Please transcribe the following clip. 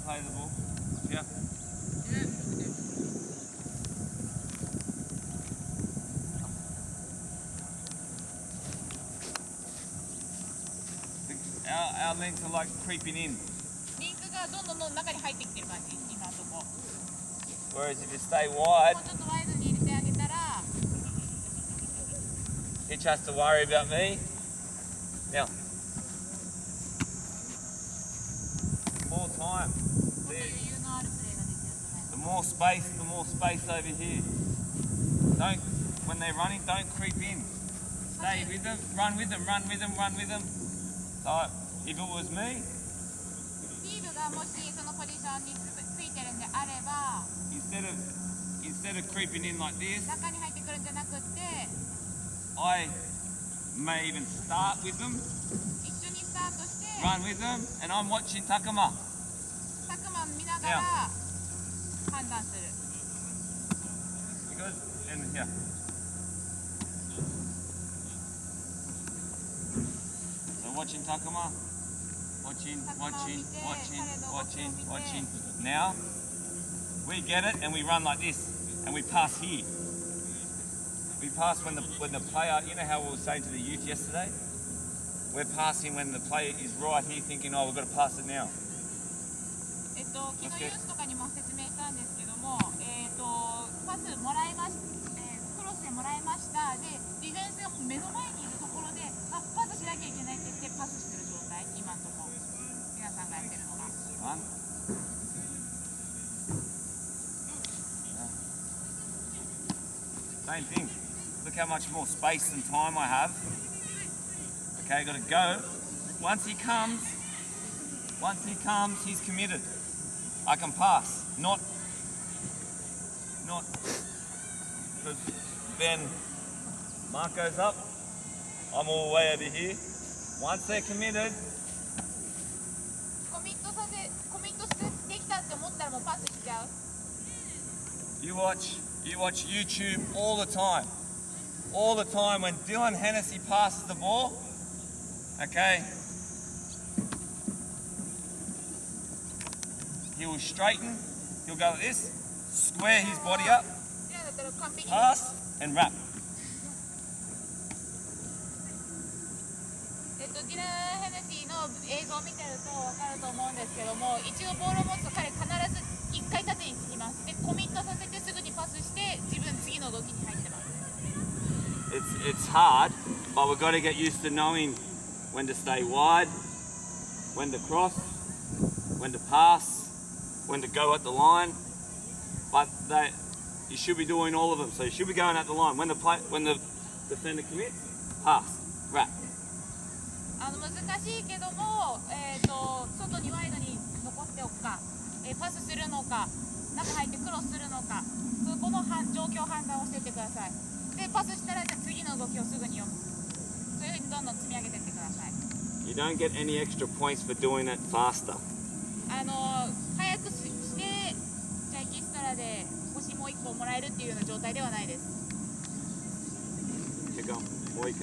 play the ball. Yeah. Our legs are like creeping in. リンクがどんどん中に入ってきてる感じ、今のとこ。Whereas if you stay wide, もうちょっとワイドに入れてあげたら、Hitch has to worry about me. Now, more time. もっと余裕のあるプレーができると思います。 The more space over here. Don't, when they're running, don't creep in. Stay with them, run with them, run with them, run with them. So, if it was me, スティーブがもしそのポジションについてるんであれば、instead of creeping in like this, 中に入ってくるんじゃなくって、I may even start with them, 一緒にスタートして、run with them, and I'm watching Takuma. タクマン見ながら判断する。Because, and here. So watching Takuma, watching. Now, we get it and we run like this, and we pass here. We pass when the player, you know how we were saying to the youth yesterday? We're passing when the player is right here thinking, oh, we've got to pass it now. 昨日ユースとかにも説明したんですけども、パスもらいまし、クロスでもらいました。で、ディフェンスがもう目の前にいるところで、パスしなきゃいけないって言ってパスしてる状態、今のところ、皆さんがやってるのが。Same thing. Look how much more space and time I have. Okay, got to go. Once he comes, he's committed. I can pass. Not because then Mark goes up. I'm all the way over here. Once they're committed, コミットできたって思ったらもうパスしちゃう。you watch YouTube all the time. All the time when Dylan Hennessy passes the ball, okay, he will straighten, he'll go like this, square his body up, だったら完璧に。pass, and wrap. ディラン・ヘネシーの映像を見てると分かると思うんですけども、一度ボールを持つと彼必ず一回縦につきます。で、コミットさせてすぐにパスして自分次の動きに入ってます。It's hard, but we've got to get used to knowing when to stay wide, when to cross, when to pass, when to go at the line. But you should be doing all of them. So you should be going at the line. When the defender commits, pass, wrap. 難しいけども、外にワイドに残っておくか、パスするのか、中入ってクロスするのか、そこの状況判断をしていってください。で、パスしたらじゃあ次の動きをすぐに読む。そういうふうにどんどん積み上げていってください。You don't get any extra points for doing it faster. 早くして、じゃあエキストラで星もう1個もらえるっていうような状態ではないです。Keep going.